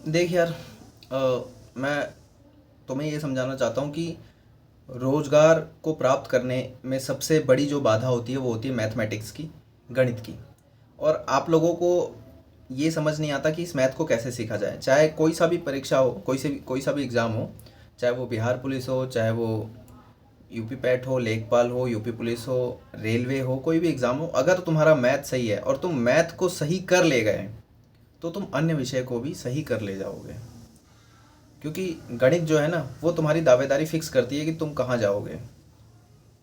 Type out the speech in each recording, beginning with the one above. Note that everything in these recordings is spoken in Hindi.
देख यार, मैं तुम्हें ये समझाना चाहता हूँ कि रोज़गार को प्राप्त करने में सबसे बड़ी जो बाधा होती है वो होती है मैथमेटिक्स की, गणित की। और आप लोगों को ये समझ नहीं आता कि इस मैथ को कैसे सीखा जाए। चाहे कोई सा भी परीक्षा हो, कोई सा भी एग्ज़ाम हो, चाहे वो बिहार पुलिस हो, चाहे वो यूपी पैट हो, लेखपाल हो, यूपी पुलिस हो, रेलवे हो, कोई भी एग्ज़ाम हो, अगर तुम्हारा मैथ सही है और तुम मैथ को सही कर ले गए तो तुम अन्य विषय को भी सही कर ले जाओगे। क्योंकि गणित जो है ना, वो तुम्हारी दावेदारी फिक्स करती है कि तुम कहाँ जाओगे।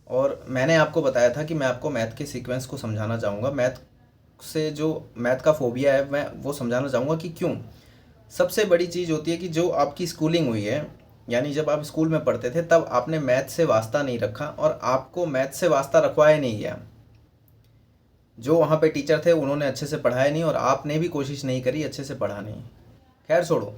और मैंने आपको बताया था कि मैं आपको मैथ के सीक्वेंस को समझाना चाहूँगा। मैथ से जो मैथ का फोबिया है मैं वो समझाना चाहूँगा कि क्यों। सबसे बड़ी चीज़ होती है कि जो आपकी स्कूलिंग हुई है, यानी जब आप स्कूल में पढ़ते थे तब आपने मैथ से वास्ता नहीं रखा और आपको मैथ से वास्ता रखवाया नहीं गया। जो वहाँ पे टीचर थे उन्होंने अच्छे से पढ़ाया नहीं और आपने भी कोशिश नहीं करी अच्छे से पढ़ाने। खैर छोड़ो।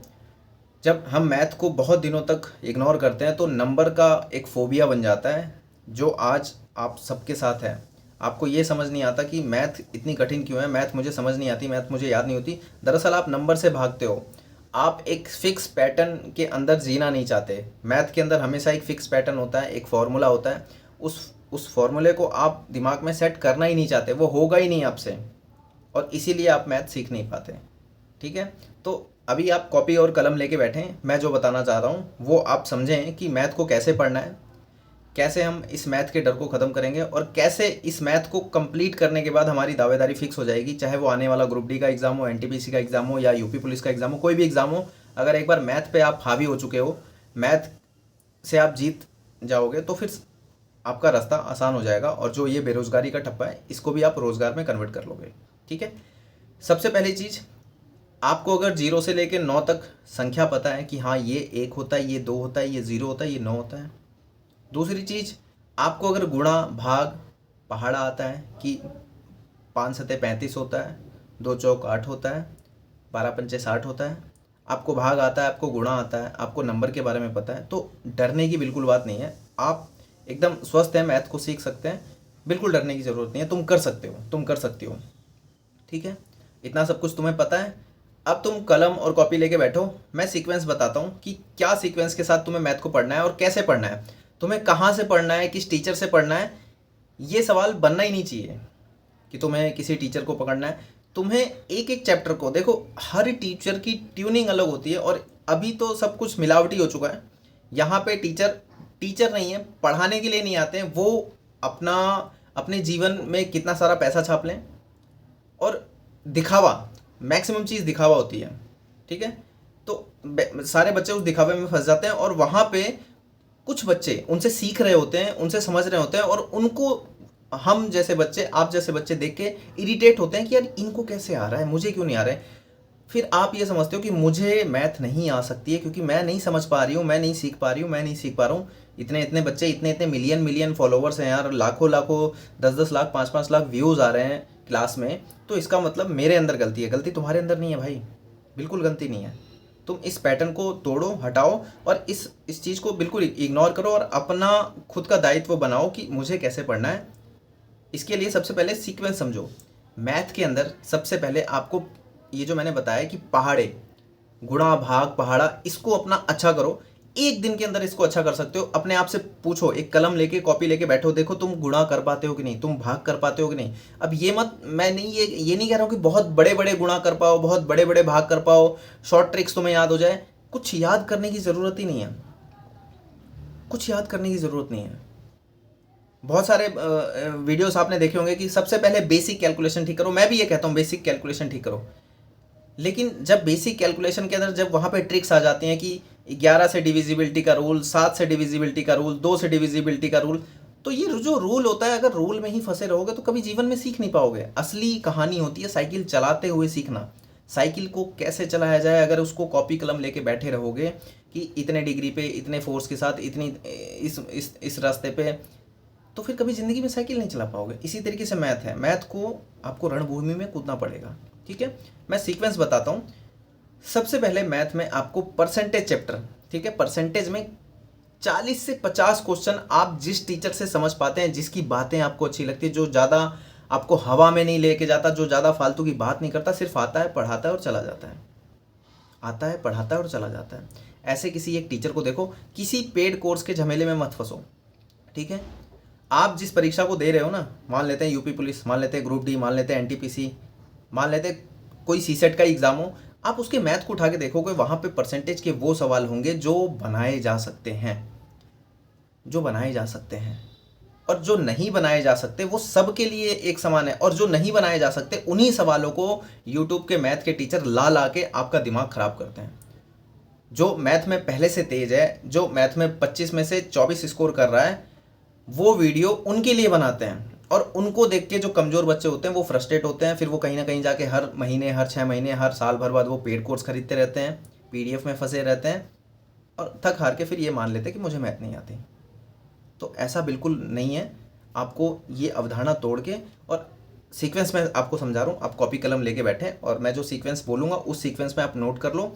जब हम मैथ को बहुत दिनों तक इग्नोर करते हैं तो नंबर का एक फोबिया बन जाता है, जो आज आप सबके साथ है। आपको ये समझ नहीं आता कि मैथ इतनी कठिन क्यों है, मैथ मुझे समझ नहीं आती, मैथ मुझे याद नहीं होती। दरअसल आप नंबर से भागते हो। आप एक फिक्स पैटर्न के अंदर जीना नहीं चाहते। मैथ के अंदर हमेशा एक फिक्स पैटर्न होता है, एक फार्मूला होता है। उस फार्मूले को आप दिमाग में सेट करना ही नहीं चाहते, वो होगा ही नहीं आपसे। और इसीलिए आप मैथ सीख नहीं पाते। ठीक है। तो अभी आप कॉपी और कलम लेके बैठें, मैं जो बताना चाह रहा हूँ वो आप समझें कि मैथ को कैसे पढ़ना है, कैसे हम इस मैथ के डर को ख़त्म करेंगे और कैसे इस मैथ को कंप्लीट करने के बाद हमारी दावेदारी फिक्स हो जाएगी। चाहे वो आने वाला ग्रुप डी का एग्ज़ाम हो, एनटीपीसी का एग्ज़ाम हो या यूपी पुलिस का एग्ज़ाम हो, कोई भी एग्ज़ाम हो, अगर एक बार मैथ पे आप हावी हो चुके हो, मैथ से आप जीत जाओगे तो फिर आपका रास्ता आसान हो जाएगा और जो ये बेरोज़गारी का ठप्पा है इसको भी आप रोज़गार में कन्वर्ट कर लोगे। ठीक है। सबसे पहली चीज़, आपको अगर 0 से लेकर 9 तक संख्या पता है कि हाँ ये 1 होता है, ये 2 होता है, ये 0 होता है, ये 9 होता है। दूसरी चीज़, आपको अगर गुणा भाग पहाड़ा आता है कि 5 सतह 35 होता है, 2 चौक 8 होता है, 12 पंचे 60 होता है, आपको भाग आता है, आपको गुणा आता है, आपको नंबर के बारे में पता है, तो डरने की बिल्कुल बात नहीं है। आप एकदम स्वस्थ हैं, मैथ को सीख सकते हैं, बिल्कुल डरने की ज़रूरत नहीं है। तुम कर सकते हो, तुम कर सकती हो। ठीक है। इतना सब कुछ तुम्हें पता है। अब तुम कलम और कॉपी लेके बैठो, मैं सीक्वेंस बताता हूँ कि क्या सीक्वेंस के साथ तुम्हें मैथ को पढ़ना है और कैसे पढ़ना है, तुम्हें कहाँ से पढ़ना है, किस टीचर से पढ़ना है। ये सवाल बनना ही नहीं चाहिए कि तुम्हें किसी टीचर को पकड़ना है। तुम्हें एक एक चैप्टर को देखो, हर टीचर की ट्यूनिंग अलग होती है और अभी तो सब कुछ मिलावटी हो चुका है। यहाँ पे टीचर टीचर नहीं है, पढ़ाने के लिए नहीं आते हैं, वो अपना अपने जीवन में कितना सारा पैसा छाप लें और दिखावा, मैक्सिमम चीज़ दिखावा होती है। ठीक है। तो सारे बच्चे उस दिखावे में फंस जाते हैं और वहाँ पे कुछ बच्चे उनसे सीख रहे होते हैं, उनसे समझ रहे होते हैं और उनको हम जैसे बच्चे, आप जैसे बच्चे देख के इरिटेट होते हैं कि यार इनको कैसे आ रहा है, मुझे क्यों नहीं आ रहा है। फिर आप ये समझते हो कि मुझे मैथ नहीं आ सकती है क्योंकि मैं नहीं समझ पा रही हूँ, मैं नहीं सीख पा रही हूँ, मैं नहीं सीख पा रहा हूँ। इतने इतने बच्चे, इतने इतने मिलियन मिलियन फॉलोवर्स हैं यार, लाखों लाखों, 10 10 लाख, 5 5 लाख व्यूज़ आ रहे हैं क्लास में, तो इसका मतलब मेरे अंदर गलती है। गलती तुम्हारे अंदर नहीं है भाई, बिल्कुल गलती नहीं है। तुम इस पैटर्न को तोड़ो, हटाओ और इस चीज़ को बिल्कुल इग्नोर करो और अपना खुद का दायित्व बनाओ कि मुझे कैसे पढ़ना है। इसके लिए सबसे पहले सीक्वेंस समझो। मैथ के अंदर सबसे पहले आपको ये जो मैंने बताया कि पहाड़े, गुणा भाग पहाड़ा, इसको अपना अच्छा करो। एक दिन के अंदर इसको अच्छा कर सकते हो। अपने आप से पूछो, एक कलम लेके कॉपी लेके बैठो, देखो तुम गुणा कर पाते हो कि नहीं, तुम भाग कर पाते हो कि नहीं। अब ये मत, मैं नहीं ये नहीं कह रहा हूँ कि बहुत बड़े बड़े गुणा कर पाओ, बहुत बड़े बड़े भाग कर पाओ, शॉर्ट ट्रिक्स तुम्हें याद हो जाए। कुछ याद करने की ज़रूरत ही नहीं है, कुछ याद करने की ज़रूरत नहीं है। बहुत सारे वीडियोस आपने देखे होंगे कि सबसे पहले बेसिक कैलकुलेशन ठीक करो। मैं भी ये कहता हूँ बेसिक कैलकुलेशन ठीक करो, लेकिन जब बेसिक कैलकुलेशन के अंदर जब वहाँ पे ट्रिक्स आ जाती हैं कि 11 से डिविजिबिलिटी का रूल, 7 से डिविजिबिलिटी का रूल, 2 से डिविजिबिलिटी का रूल, तो ये जो रूल होता है, अगर रूल में ही फंसे रहोगे तो कभी जीवन में सीख नहीं पाओगे। असली कहानी होती है साइकिल चलाते हुए सीखना। साइकिल को कैसे चलाया जाए, अगर उसको कॉपी कलम लेके बैठे रहोगे कि इतने डिग्री पे, इतने फोर्स के साथ, इतनी इस रास्ते पे, तो फिर कभी ज़िंदगी में साइकिल नहीं चला पाओगे। इसी तरीके से मैथ है, मैथ को आपको रणभूमि में कूदना पड़ेगा। ठीक है। मैं सीक्वेंस बताता हूँ। सबसे पहले मैथ में आपको परसेंटेज चैप्टर, ठीक है, परसेंटेज में 40 से 50 क्वेश्चन आप जिस टीचर से समझ पाते हैं, जिसकी बातें आपको अच्छी लगती है, जो ज़्यादा आपको हवा में नहीं लेके जाता, जो ज़्यादा फालतू की बात नहीं करता, सिर्फ आता है, पढ़ाता है और चला जाता है। आता है, पढ़ाता है और चला जाता है। ऐसे किसी एक टीचर को देखो, किसी पेड कोर्स के झमेले में मत फंसो, ठीक है। आप जिस परीक्षा को दे रहे हो ना, मान लेते हैं यूपी पुलिस, मान लेते हैं ग्रुप डी, मान लेते हैं एनटीपीसी, मान लेते हैं कोई सीसेट का एग्जाम हो, आप उसके मैथ को उठा के देखोगे, वहाँ पे परसेंटेज के वो सवाल होंगे जो बनाए जा सकते हैं, जो बनाए जा सकते हैं। और जो नहीं बनाए जा सकते वो सबके लिए एक समान है, और जो नहीं बनाए जा सकते उन्हीं सवालों को यूट्यूब के मैथ के टीचर ला ला के आपका दिमाग खराब करते हैं। जो मैथ में पहले से तेज है, जो मैथ में 25 में से 24 स्कोर कर रहा है, वो वीडियो उनके लिए बनाते हैं, और उनको देख के जो कमज़ोर बच्चे होते हैं वो फ्रस्ट्रेट होते हैं। फिर वो कहीं ना कहीं जाके हर महीने, हर 6 महीने, हर साल भर बाद वो पेड कोर्स खरीदते रहते हैं, पीडीएफ में फंसे रहते हैं, और थक हार के फिर ये मान लेते हैं कि मुझे मैथ नहीं आती। तो ऐसा बिल्कुल नहीं है। आपको ये अवधारणा तोड़ के, और सीक्वेंस में आपको समझा रहा हूँ, आप कॉपी कलम लेके बैठें, और मैं जो सीक्वेंस बोलूँगा उस सीक्वेंस में आप नोट कर लो।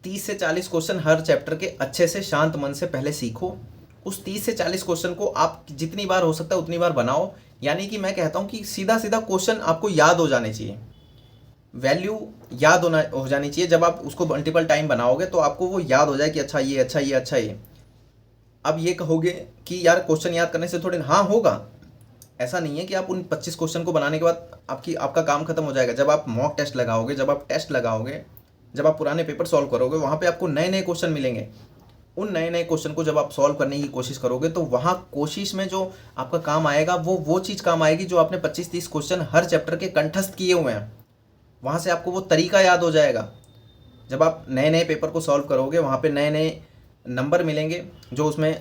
30 से 40 क्वेश्चन हर चैप्टर के अच्छे से शांत मन से पहले सीखो। उस 30 से 40 क्वेश्चन को आप जितनी बार हो सकता है उतनी बार बनाओ। यानी कि मैं कहता हूँ कि सीधा सीधा क्वेश्चन आपको याद हो जाने चाहिए, वैल्यू याद हो जानी चाहिए। जब आप उसको मल्टीपल टाइम बनाओगे तो आपको वो याद हो जाए कि अच्छा ये, अच्छा ये, अच्छा ये। अब ये कहोगे कि यार क्वेश्चन याद करने से थोड़े, हाँ होगा, ऐसा नहीं है कि आप उन 25 क्वेश्चन को बनाने के बाद आपका काम खत्म हो जाएगा। जब आप मॉक टेस्ट लगाओगे, जब आप टेस्ट लगाओगे, जब आप पुराने पेपर सॉल्व करोगे, वहाँ पे आपको नए नए क्वेश्चन मिलेंगे। उन नए नए क्वेश्चन को जब आप सॉल्व करने की कोशिश करोगे तो वहाँ कोशिश में जो आपका काम आएगा वो चीज़ काम आएगी जो आपने 25-30 क्वेश्चन हर चैप्टर के कंठस्थ किए हुए हैं। वहाँ से आपको वो तरीका याद हो जाएगा। जब आप नए नए पेपर को सॉल्व करोगे, वहाँ पे नए नए नंबर मिलेंगे, जो उसमें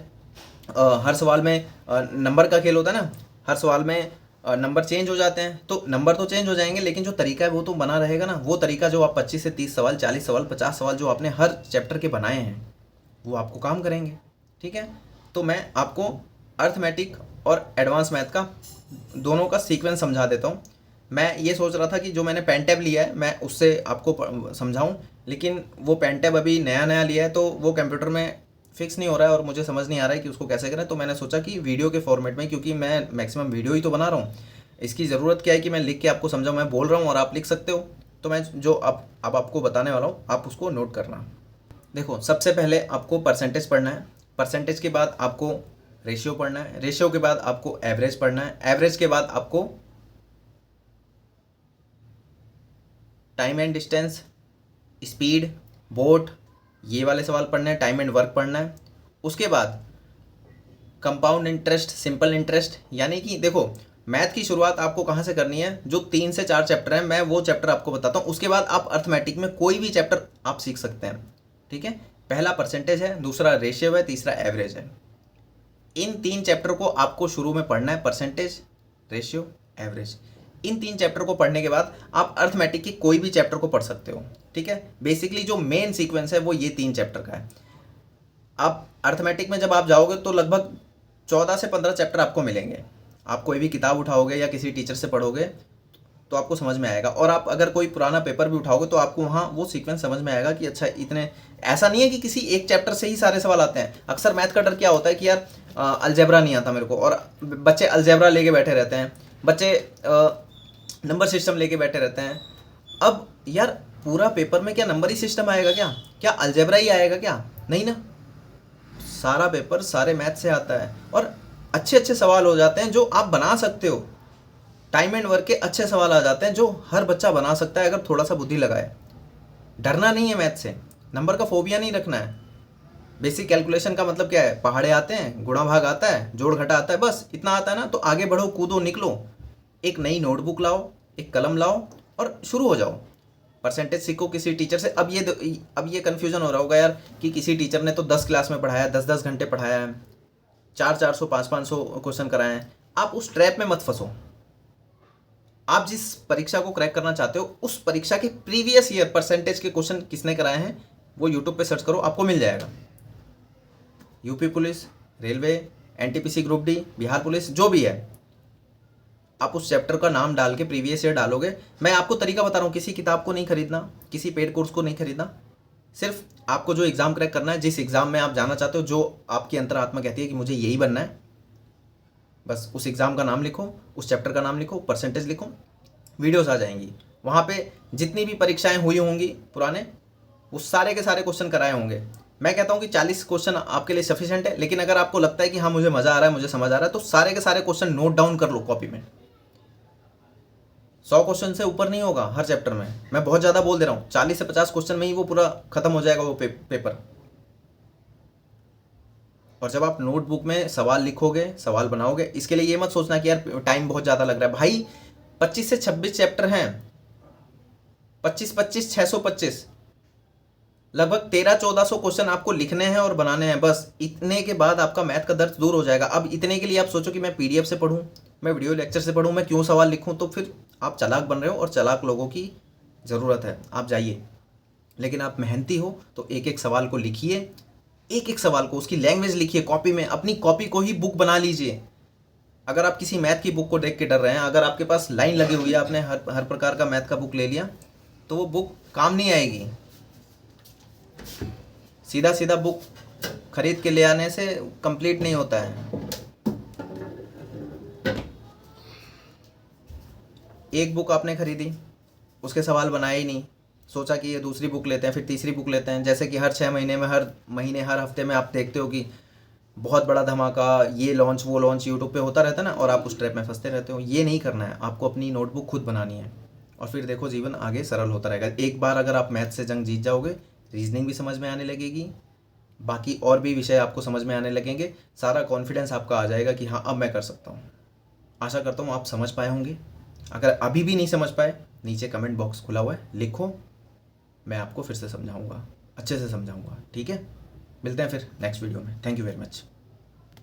हर सवाल में नंबर का खेल होता है ना, हर सवाल में नंबर चेंज हो जाते हैं, तो नंबर तो चेंज हो जाएंगे लेकिन जो तरीका है वो तो बना रहेगा ना। वो तरीका जो आप 25 से 30 सवाल, 40 सवाल, 50 सवाल जो आपने हर चैप्टर के बनाए हैं वो आपको काम करेंगे, ठीक है। तो मैं आपको अर्थमेटिक और एडवांस मैथ का दोनों का सीक्वेंस समझा देता हूँ। मैं ये सोच रहा था कि जो मैंने पेन टैब लिया है मैं उससे आपको समझाऊँ, लेकिन वो पेन टैब अभी नया नया लिया है तो वो कंप्यूटर में फिक्स नहीं हो रहा है और मुझे समझ नहीं आ रहा है कि उसको कैसे करें। तो मैंने सोचा कि वीडियो के फॉर्मेट में, क्योंकि मैं मैक्सिमम वीडियो ही तो बना रहा हूँ, इसकी ज़रूरत क्या है कि मैं लिख के आपको समझाऊँ। मैं बोल रहा हूँ और आप लिख सकते हो, तो मैं जो अब आपको बताने वाला हूँ आप उसको नोट करना। देखो, सबसे पहले आपको परसेंटेज पढ़ना है, परसेंटेज के बाद आपको रेशियो पढ़ना है, रेशियो के बाद आपको एवरेज पढ़ना है, एवरेज के बाद आपको time and distance, speed, boat, ये वाले सवाल पढ़ना है, टाइम एंड वर्क पढ़ना है। उसके बाद कंपाउंड इंटरेस्ट, सिंपल इंटरेस्ट। यानी कि देखो, मैथ की शुरुआत आपको कहाँ से करनी है, जो 3 से 4 चैप्टर हैं मैं वो चैप्टर आपको बताता हूँ। उसके बाद आप अर्थमेटिक में कोई भी चैप्टर आप सीख सकते हैं, ठीक है। पहला परसेंटेज है, दूसरा रेशियो है, तीसरा एवरेज है। इन 3 चैप्टर को आपको शुरू में पढ़ना है, परसेंटेज, रेशियो, एवरेज। इन 3 चैप्टर को पढ़ने के बाद आप अर्थमेटिक की कोई भी चैप्टर को पढ़ सकते हो, ठीक है। बेसिकली जो मेन सीक्वेंस है वो ये 3 चैप्टर का है। आप अर्थमेटिक में जब आप जाओगे तो लगभग 14 से 15 चैप्टर आपको मिलेंगे। आप कोई भी किताब उठाओगे या किसी टीचर से पढ़ोगे तो आपको समझ में आएगा, और आप अगर कोई पुराना पेपर भी उठाओगे तो आपको वहाँ वो सीक्वेंस समझ में आएगा कि अच्छा इतने। ऐसा नहीं है कि किसी एक चैप्टर से ही सारे सवाल आते हैं। अक्सर मैथ का डर क्या होता है कि यार अलजेब्रा नहीं आता मेरे को, और बच्चे अलजेब्रा लेके बैठे रहते हैं, बच्चे नंबर सिस्टम लेके बैठे रहते हैं। अब यार पूरा पेपर में क्या नंबर ही सिस्टम आएगा, क्या अलजेब्रा ही आएगा क्या? नहीं ना, सारा पेपर सारे मैथ से आता है, और अच्छे अच्छे सवाल हो जाते हैं जो आप बना सकते हो। टाइम एंड वर्क के अच्छे सवाल आ जाते हैं जो हर बच्चा बना सकता है अगर थोड़ा सा बुद्धि लगाए। डरना नहीं है मैथ से, नंबर का फोबिया नहीं रखना है। बेसिक कैलकुलेशन का मतलब क्या है, पहाड़े आते हैं, गुणा भाग आता है, जोड़ घटा आता है, बस इतना आता है ना, तो आगे बढ़ो, कूदो, निकलो। एक नई नोटबुक लाओ, एक कलम लाओ और शुरू हो जाओ। परसेंटेज सीखो किसी टीचर से। अब ये कन्फ्यूजन हो रहा होगा यार कि किसी टीचर ने तो 10 क्लास में पढ़ाया, 10-10 घंटे पढ़ाया है, 400-400, 500-500 क्वेश्चन कराए हैं। आप उस ट्रैप में मत फंसो। आप जिस परीक्षा को क्रैक करना चाहते हो उस परीक्षा के प्रीवियस ईयर परसेंटेज के क्वेश्चन किसने कराए हैं वो यूट्यूब पे सर्च करो, आपको मिल जाएगा। UP police, railway, NTPC group D, Bihar police, जो भी है, आप उस चैप्टर का नाम डाल के प्रीवियस ईयर डालोगे। मैं आपको तरीका बता रहा हूँ, किसी किताब को नहीं खरीदना, किसी पेड कोर्स को नहीं खरीदना। सिर्फ आपको जो एग्ज़ाम क्रैक करना है, जिस एग्ज़ाम में आप जाना चाहते हो, जो आपकी अंतरात्मा कहती है कि मुझे यही बनना है, बस उस एग्ज़ाम का नाम लिखो, उस चैप्टर का नाम लिखो, परसेंटेज लिखो, वीडियोस आ जाएंगी। वहाँ पे जितनी भी परीक्षाएं हुई होंगी पुराने, वो सारे के सारे क्वेश्चन कराए होंगे। मैं कहता हूँ कि 40 क्वेश्चन आपके लिए सफिशिएंट है, लेकिन अगर आपको लगता है कि हाँ मुझे मज़ा आ रहा है, मुझे समझ आ रहा है, तो सारे के सारे क्वेश्चन नोट डाउन कर लो कॉपी में। 100 क्वेश्चन से ऊपर नहीं होगा हर चैप्टर में, मैं बहुत ज़्यादा बोल दे रहा हूँ। 40 से 50 क्वेश्चन में ही वो पूरा खत्म हो जाएगा वो पेपर। और जब आप नोटबुक में सवाल लिखोगे, सवाल बनाओगे, इसके लिए ये मत सोचना कि यार टाइम बहुत ज़्यादा लग रहा है। भाई 25 से 26 चैप्टर हैं, 25 625, लगभग 1300-1400 क्वेश्चन आपको लिखने हैं और बनाने हैं। बस इतने के बाद आपका मैथ का दर्द दूर हो जाएगा। अब इतने के लिए आप सोचो कि मैं पीडीएफ से पढूं, मैं वीडियो लेक्चर से पढूं, मैं क्यों सवाल लिखूं, तो फिर आप चालाक बन रहे हो और चालाक लोगों की ज़रूरत है, आप जाइए। लेकिन आप मेहनती हो तो एक एक सवाल को लिखिए, एक एक सवाल को उसकी लैंग्वेज लिखिए, कॉपी में अपनी कॉपी को ही बुक बना लीजिए। अगर आप किसी मैथ की बुक को देख के डर रहे हैं, अगर आपके पास लाइन लगी हुई है, आपने हर प्रकार का मैथ का बुक ले लिया, तो वो बुक काम नहीं आएगी। सीधा सीधा बुक खरीद के ले आने से कंप्लीट नहीं होता है। एक बुक आपने खरीदी, उसके सवाल बनाए ही नहीं, सोचा कि ये दूसरी बुक लेते हैं, फिर तीसरी बुक लेते हैं। जैसे कि हर 6 महीने में, हर महीने, हर हफ्ते में आप देखते हो कि बहुत बड़ा धमाका, ये लॉन्च वो लॉन्च यूट्यूब पे होता रहता है ना, और आप उस ट्रैप में फंसते रहते हो। ये नहीं करना है, आपको अपनी नोटबुक खुद बनानी है, और फिर देखो जीवन आगे सरल होता रहेगा। एक बार अगर आप मैथ से जंग जीत जाओगे, रीजनिंग भी समझ में आने लगेगी, बाकी और भी विषय आपको समझ में आने लगेंगे, सारा कॉन्फिडेंस आपका आ जाएगा कि हाँ अब मैं कर सकता हूँ। आशा करता हूँ आप समझ पाए होंगे। अगर अभी भी नहीं समझ पाए, नीचे कमेंट बॉक्स खुला हुआ है, लिखो, मैं आपको फिर से समझाऊंगा, अच्छे से समझाऊंगा। ठीक है, मिलते हैं फिर नेक्स्ट वीडियो में। Thank you very much.